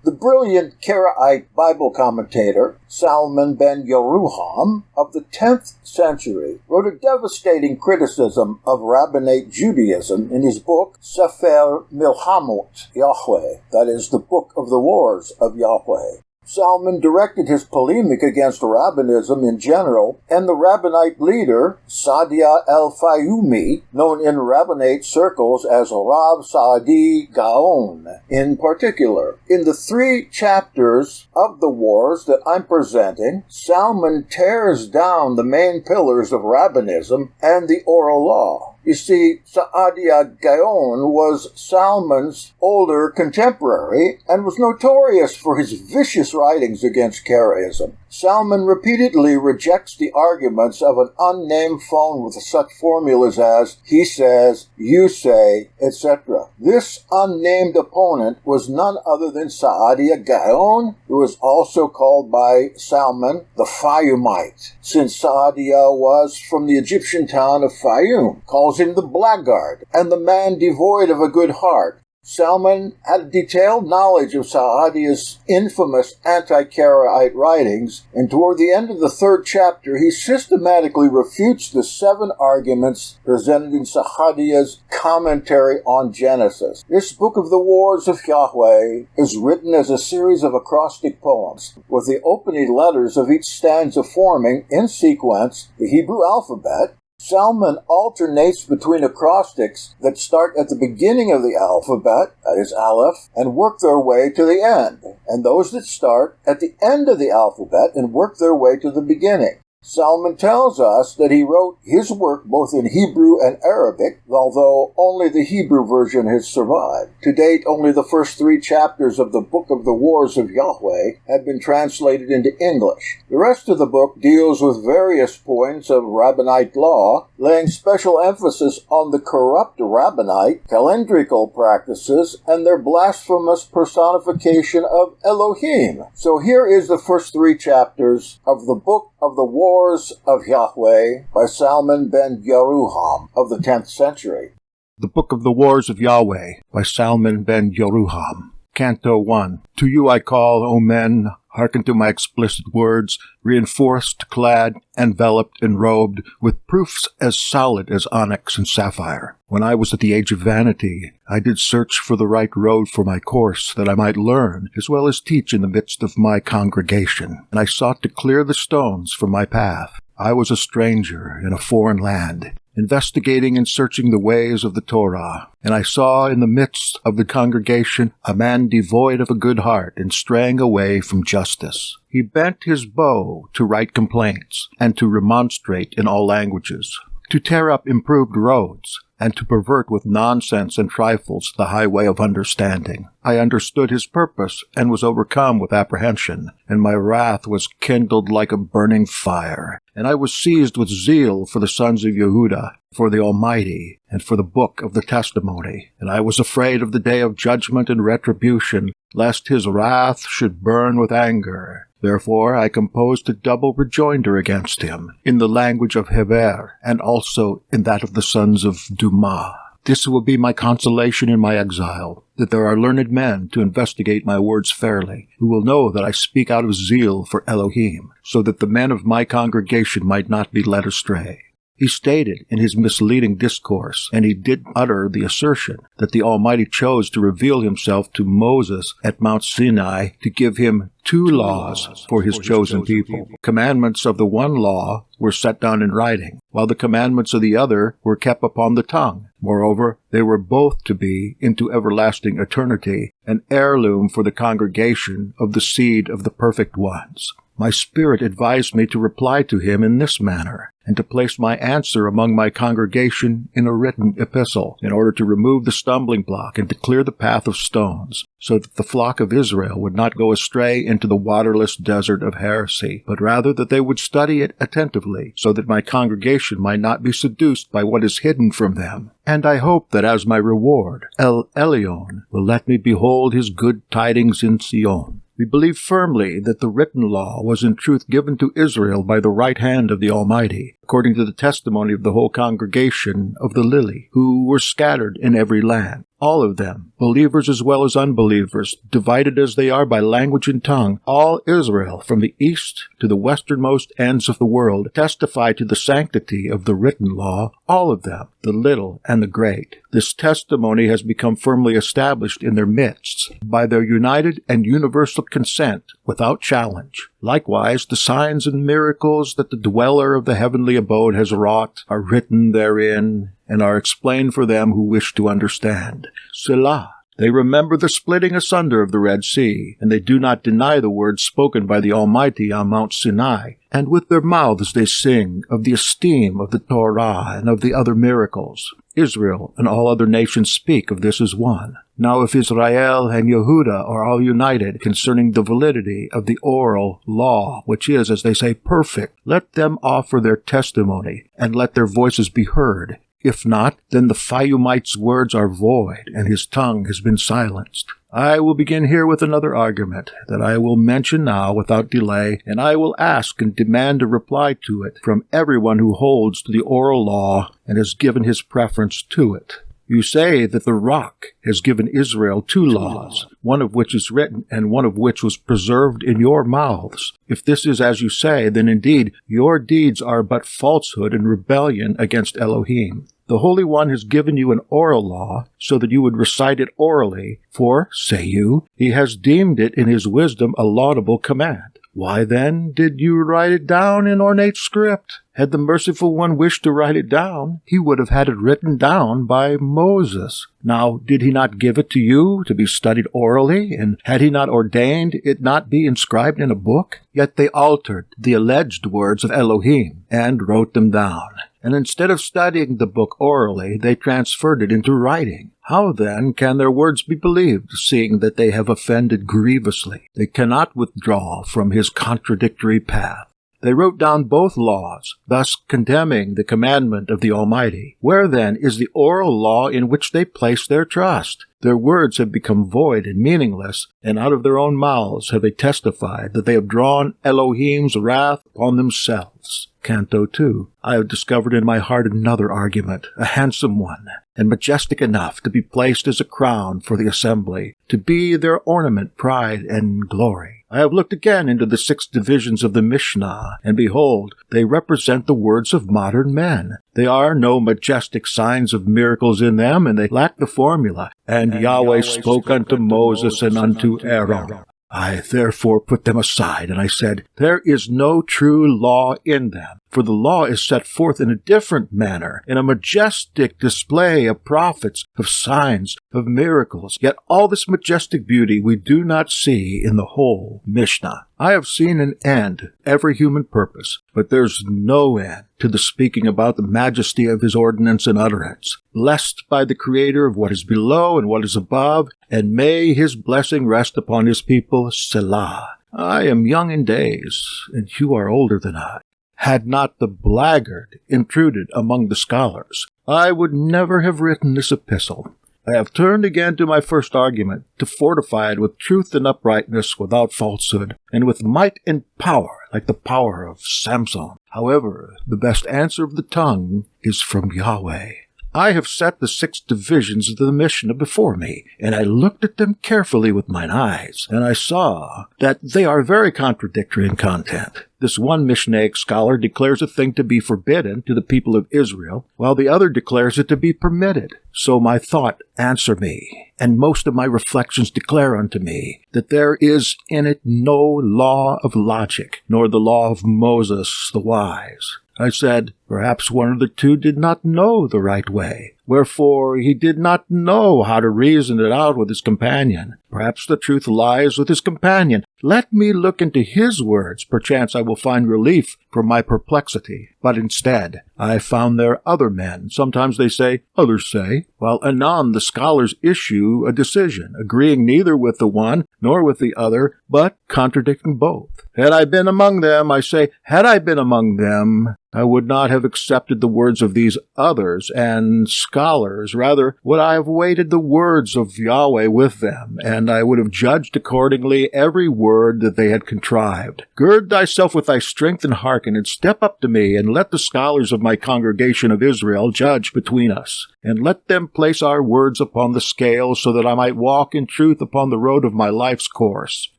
The brilliant Karaite Bible commentator Salmon ben Yeruham of the 10th century wrote a devastating criticism of Rabbinate Judaism in his book Sefer Milhamot Yahweh, that is, the Book of the Wars of Yahweh. Salmon directed his polemic against rabbinism in general and the Rabbinite leader Saadia el-Fayumi, known in Rabbinate circles as Rav Saadi Gaon, in particular. In the 3 chapters of the wars that I'm presenting, Salmon tears down the main pillars of rabbinism and the oral law. You see, Saadia Gaon was Salmon's older contemporary and was notorious for his vicious writings against Karaism. Salmon repeatedly rejects the arguments of an unnamed phone with such formulas as, he says, you say, etc. This unnamed opponent was none other than Saadia Gaon, who was also called by Salmon the Fayumite, since Saadia was from the Egyptian town of Fayum, calls him the blackguard, and the man devoid of a good heart. Salmon had a detailed knowledge of Saadia's infamous anti-Karaite writings, and toward the end of the 3rd chapter, he systematically refutes the 7 arguments presented in Saadia's commentary on Genesis. This Book of the Wars of Yahweh is written as a series of acrostic poems, with the opening letters of each stanza forming, in sequence, the Hebrew alphabet. Salmon alternates between acrostics that start at the beginning of the alphabet, that is Aleph, and work their way to the end, and those that start at the end of the alphabet and work their way to the beginning. Salmon tells us that he wrote his work both in Hebrew and Arabic, although only the Hebrew version has survived. To date, only the first 3 chapters of the Book of the Wars of Yahweh have been translated into English. The rest of the book deals with various points of rabbinite law, laying special emphasis on the corrupt rabbinite, calendrical practices, and their blasphemous personification of Elohim. So here is the first 3 chapters of the Book of the Wars of Yahweh by Salmon ben Yeruham of the 10th century. The Book of the Wars of Yahweh by Salmon ben Yeruham. Canto 1. To you I call, O men, hearken to my explicit words, reinforced, clad, enveloped, and robed, with proofs as solid as onyx and sapphire. When I was at the age of vanity, I did search for the right road for my course, that I might learn, as well as teach in the midst of my congregation. And I sought to clear the stones from my path. I was a stranger in a foreign land, investigating and searching the ways of the Torah. And I saw in the midst of the congregation a man devoid of a good heart and straying away from justice. He bent his bow to write complaints and to remonstrate in all languages, to tear up improved roads, and to pervert with nonsense and trifles the highway of understanding. I understood his purpose, and was overcome with apprehension, and my wrath was kindled like a burning fire. And I was seized with zeal for the sons of Yehuda, for the Almighty, and for the book of the testimony. And I was afraid of the day of judgment and retribution, lest his wrath should burn with anger. Therefore I composed a double rejoinder against him, in the language of Heber, and also in that of the sons of Dumah. This will be my consolation in my exile, that there are learned men to investigate my words fairly, who will know that I speak out of zeal for Elohim, so that the men of my congregation might not be led astray. He stated in his misleading discourse, and he did utter the assertion, that the Almighty chose to reveal himself to Moses at Mount Sinai to give him 2 laws for his chosen people. Commandments of the one law were set down in writing, while the commandments of the other were kept upon the tongue. Moreover, they were both to be, into everlasting eternity, an heirloom for the congregation of the seed of the perfect ones. My spirit advised me to reply to him in this manner, and to place my answer among my congregation in a written epistle, in order to remove the stumbling block and to clear the path of stones, so that the flock of Israel would not go astray into the waterless desert of heresy, but rather that they would study it attentively, so that my congregation might not be seduced by what is hidden from them. And I hope that as my reward, El Elyon will let me behold his good tidings in Sion. We believe firmly that the written law was in truth given to Israel by the right hand of the Almighty, according to the testimony of the whole congregation of the Lily, who were scattered in every land. all of them, believers as well as unbelievers, divided as they are by language and tongue, all Israel, from the east to the westernmost ends of the world, testify to the sanctity of the written law, all of them, the little and the great. This testimony has become firmly established in their midst by their united and universal consent without challenge. Likewise, the signs and miracles that the dweller of the heavenly abode has wrought are written therein and are explained for them who wish to understand. Selah. They remember the splitting asunder of the Red Sea, and they do not deny the words spoken by the Almighty on Mount Sinai. And with their mouths they sing of the esteem of the Torah and of the other miracles. Israel and all other nations speak of this as one. Now if Israel and Yehuda are all united concerning the validity of the oral law, which is, as they say, perfect, let them offer their testimony, and let their voices be heard. If not, then the Phaeumite's words are void, and his tongue has been silenced. I will begin here with another argument that I will mention now without delay, and I will ask and demand a reply to it from everyone who holds to the oral law and has given his preference to it. You say that the rock has given Israel two laws, one of which is written and one of which was preserved in your mouths. If this is as you say, then indeed your deeds are but falsehood and rebellion against Elohim. The Holy One has given you an oral law, so that you would recite it orally, for, say you, he has deemed it in his wisdom a laudable command. Why then did you write it down in ornate script? Had the merciful one wished to write it down, he would have had it written down by Moses. Now, did he not give it to you to be studied orally, and had he not ordained it not be inscribed in a book? Yet they altered the alleged words of Elohim, and wrote them down. And instead of studying the book orally, they transferred it into writing. How then can their words be believed, seeing that they have offended grievously? They cannot withdraw from his contradictory path. They wrote down both laws, thus condemning the commandment of the Almighty. Where then is the oral law in which they place their trust? Their words have become void and meaningless, and out of their own mouths have they testified that they have drawn Elohim's wrath upon themselves. Canto 2. I have discovered in my heart another argument, a handsome one, and majestic enough to be placed as a crown for the assembly, to be their ornament, pride, and glory. I have looked again into the 6 divisions of the Mishnah, and behold, they represent the words of modern men. There are no majestic signs of miracles in them, and they lack the formula. And Yahweh spoke unto Moses and unto Aaron. I therefore put them aside, and I said, there is no true law in them, for the law is set forth in a different manner, in a majestic display of prophets, of signs, of miracles. Yet all this majestic beauty we do not see in the whole Mishnah. I have seen an end, every human purpose, but there's no end to the speaking about the majesty of his ordinance and utterance. Blessed by the Creator of what is below and what is above, and may his blessing rest upon his people, Selah. I am young in days, and you are older than I. Had not the blackguard intruded among the scholars, I would never have written this epistle. I have turned again to my first argument, to fortify it with truth and uprightness without falsehood, and with might and power, like the power of Samson. However, the best answer of the tongue is from Yahweh. I have set the 6 divisions of the Mishnah before me, and I looked at them carefully with mine eyes, and I saw that they are very contradictory in content. This one Mishnaic scholar declares a thing to be forbidden to the people of Israel, while the other declares it to be permitted. So my thought answer me, and most of my reflections declare unto me, that there is in it no law of logic, nor the law of Moses the wise. I said, perhaps one of the two did not know the right way, wherefore he did not know how to reason it out with his companion. Perhaps the truth lies with his companion. Let me look into his words, perchance I will find relief from my perplexity. But instead, I found there other men. Sometimes they say, others say, while anon the scholars issue a decision, agreeing neither with the one nor with the other, but contradicting both. Had I been among them, I say, had I been among them, I would not have have accepted the words of these others and scholars. Rather, would I have weighted the words of Yahweh with them, and I would have judged accordingly every word that they had contrived. Gird thyself with thy strength and hearken, and step up to me, and let the scholars of my congregation of Israel judge between us. And let them place our words upon the scale, so that I might walk in truth upon the road of my life's course.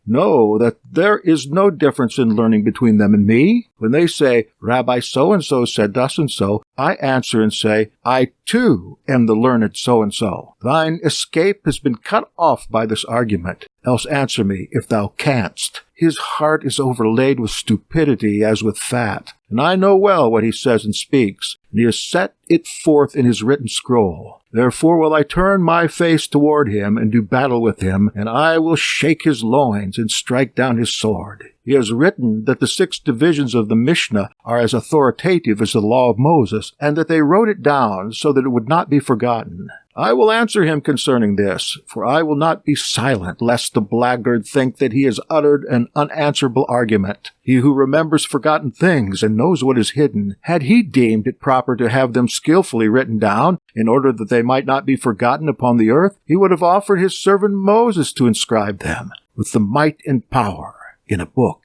Know that there is no difference in learning between them and me. When they say, Rabbi so-and-so said thus and so, I answer and say, I too am the learned so-and-so. Thine escape has been cut off by this argument. Else answer me, if thou canst. His heart is overlaid with stupidity as with fat, and I know well what he says and speaks, and he has set it forth in his written scroll. Therefore will I turn my face toward him, and do battle with him, and I will shake his loins, and strike down his sword. He has written that the 6 divisions of the Mishnah are as authoritative as the law of Moses, and that they wrote it down so that it would not be forgotten. I will answer him concerning this, for I will not be silent, lest the blackguard think that he has uttered an unanswerable argument. He who remembers forgotten things and knows what is hidden, had he deemed it proper to have them skillfully written down, in order that they might not be forgotten upon the earth, he would have offered his servant Moses to inscribe them, with the might and power, in a book.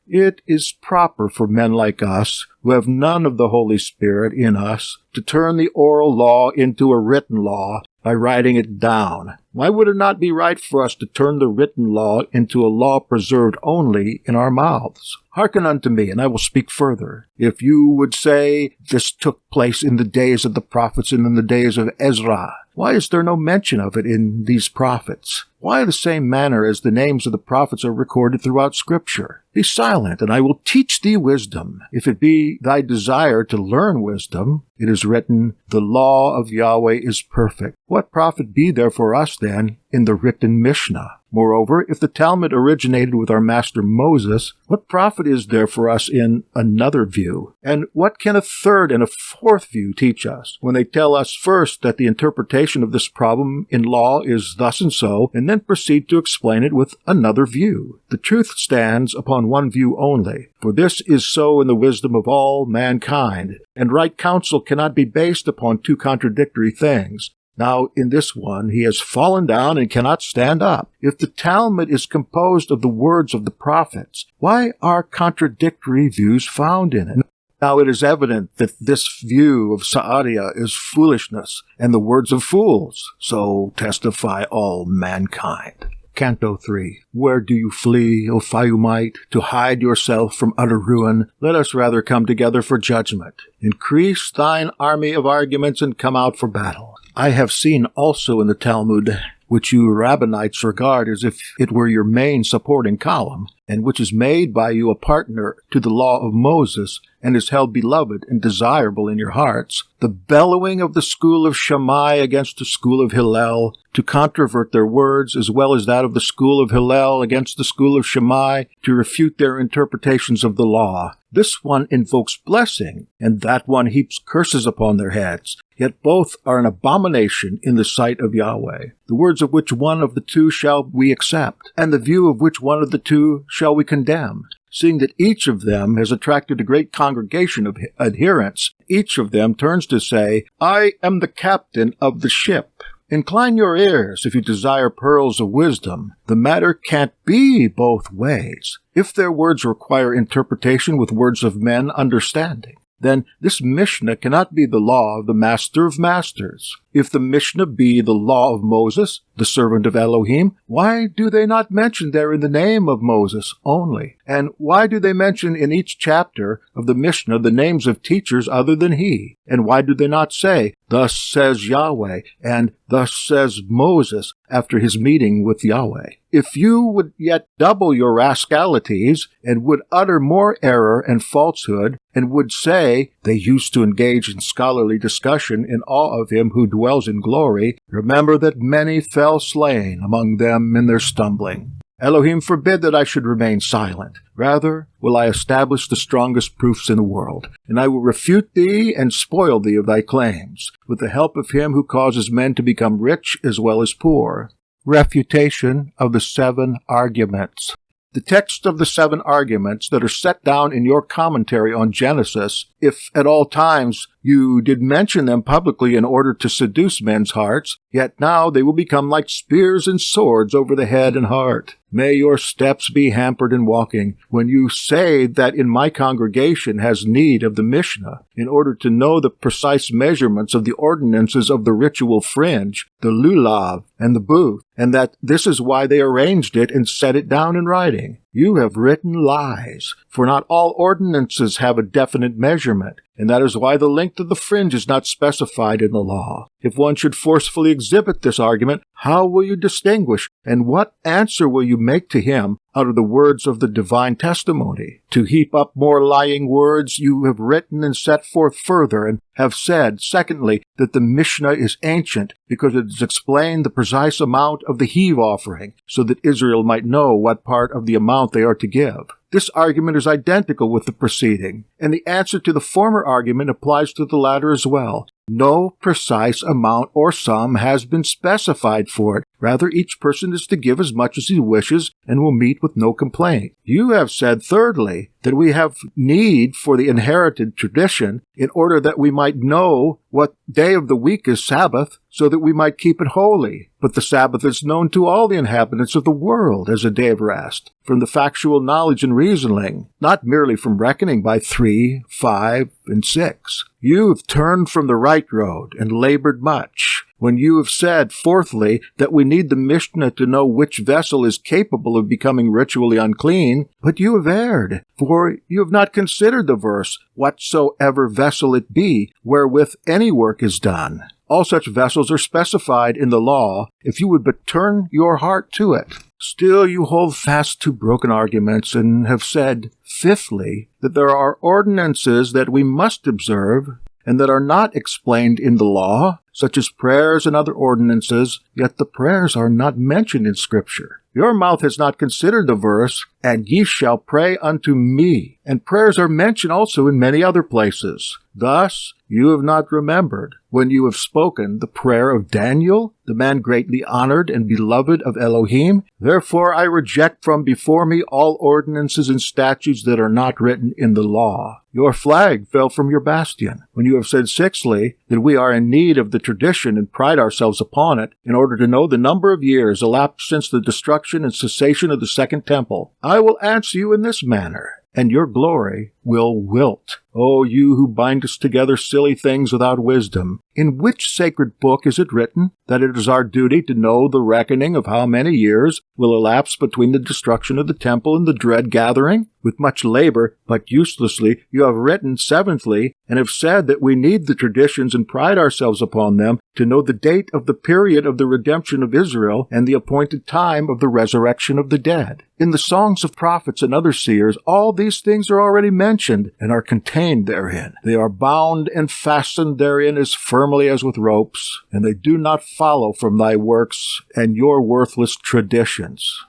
It is proper for men like us, who have none of the Holy Spirit in us, to turn the oral law into a written law by writing it down. Why would it not be right for us to turn the written law into a law preserved only in our mouths? Hearken unto me, and I will speak further. If you would say, this took place in the days of the prophets and in the days of Ezra, why is there no mention of it in these prophets? Why the same manner as the names of the prophets are recorded throughout Scripture? Be silent, and I will teach thee wisdom. If it be thy desire to learn wisdom, it is written, the law of Yahweh is perfect. What profit be there for us, then, in the written Mishnah? Moreover, if the Talmud originated with our master Moses, what profit is there for us in another view? And what can a third and a fourth view teach us, when they tell us first that the interpretation of this problem in law is thus and so, and then proceed to explain it with another view? The truth stands upon one view only, for this is so in the wisdom of all mankind, and right counsel cannot be based upon 2 contradictory things. Now, in this one, he has fallen down and cannot stand up. If the Talmud is composed of the words of the prophets, why are contradictory views found in it? Now, it is evident that this view of Sa'adia is foolishness, and the words of fools, so testify all mankind. Canto 3. Where do you flee, O Fayumite, to hide yourself from utter ruin? Let us rather come together for judgment. Increase thine army of arguments and come out for battle. I have seen also in the Talmud, which you Rabbinites regard as if it were your main supporting column, and which is made by you a partner to the law of Moses, and is held beloved and desirable in your hearts, the bellowing of the school of Shammai against the school of Hillel, to controvert their words, as well as that of the school of Hillel against the school of Shammai, to refute their interpretations of the law. This one invokes blessing, and that one heaps curses upon their heads. Yet both are an abomination in the sight of Yahweh. The words of which one of the 2 shall we accept, and the view of which one of the 2 shall we condemn? Seeing that each of them has attracted a great congregation of adherents, each of them turns to say, I am the captain of the ship. Incline your ears if you desire pearls of wisdom. The matter can't be both ways. If their words require interpretation with words of men understanding, then this Mishnah cannot be the law of the Master of Masters. If the Mishnah be the law of Moses, the servant of Elohim, why do they not mention there in the name of Moses only? And why do they mention in each chapter of the Mishnah the names of teachers other than he? And why do they not say, thus says Yahweh, and thus says Moses, after his meeting with Yahweh? If you would yet double your rascalities, and would utter more error and falsehood, and would say, they used to engage in scholarly discussion in awe of him who dwells in glory, remember that many fell slain among them in their stumbling. Elohim forbid that I should remain silent. Rather will I establish the strongest proofs in the world, and I will refute thee and spoil thee of thy claims, with the help of him who causes men to become rich as well as poor. Refutation of the 7 arguments. The text of the 7 arguments that are set down in your commentary on Genesis, if at all times you did mention them publicly in order to seduce men's hearts, yet now they will become like spears and swords over the head and heart. May your steps be hampered in walking. When you say that in my congregation has need of the Mishnah in order to know the precise measurements of the ordinances of the ritual fringe, the lulav, and the booth, and that this is why they arranged it and set it down in writing, you have written lies, for not all ordinances have a definite measurement, and that is why the length of the fringe is not specified in the law. If one should forcefully exhibit this argument, how will you distinguish, and what answer will you make to him out of the words of the divine testimony? To heap up more lying words, you have written and set forth further, and have said, secondly, that the Mishnah is ancient, because it has explained the precise amount of the heave offering, so that Israel might know what part of the amount they are to give. This argument is identical with the preceding, and the answer to the former argument applies to the latter as well. No precise amount or sum has been specified for it. Rather, each person is to give as much as he wishes and will meet with no complaint. You have said, thirdly, that we have need for the inherited tradition in order that we might know what day of the week is Sabbath, so that we might keep it holy. But the Sabbath is known to all the inhabitants of the world as a day of rest, from the factual knowledge and reasoning, not merely from reckoning by 3, 5, and 6. You have turned from the right road and labored much. When you have said, fourthly, that we need the Mishnah to know which vessel is capable of becoming ritually unclean, but you have erred, for you have not considered the verse, whatsoever vessel it be, wherewith any work is done. All such vessels are specified in the law, if you would but turn your heart to it. Still you hold fast to broken arguments, and have said, fifthly, that there are ordinances that we must observe, and that are not explained in the law, such as prayers and other ordinances, yet the prayers are not mentioned in Scripture. Your mouth has not considered the verse, and ye shall pray unto me, and prayers are mentioned also in many other places. Thus you have not remembered, when you have spoken, the prayer of Daniel, the man greatly honored and beloved of Elohim. Therefore I reject from before me all ordinances and statutes that are not written in the law. Your flag fell from your bastion. When you have said, sixthly, that we are in need of the tradition and pride ourselves upon it, in order to know the number of years elapsed since the destruction and cessation of the second temple, I will answer you in this manner, and your glory will wilt. O you who bindest together silly things without wisdom, in which sacred book is it written that it is our duty to know the reckoning of how many years will elapse between the destruction of the temple and the dread gathering? With much labor, but uselessly, you have written, seventhly, and have said that we need the traditions and pride ourselves upon them to know the date of the period of the redemption of Israel and the appointed time of the resurrection of the dead. In the songs of prophets and other seers, all these things are already mentioned and are contained therein. They are bound and fastened therein as firmly as with ropes, and they do not follow from thy works and your worthless traditions.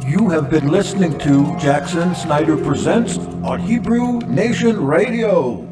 You have been listening to Jackson Snyder Presents on Hebrew Nation Radio.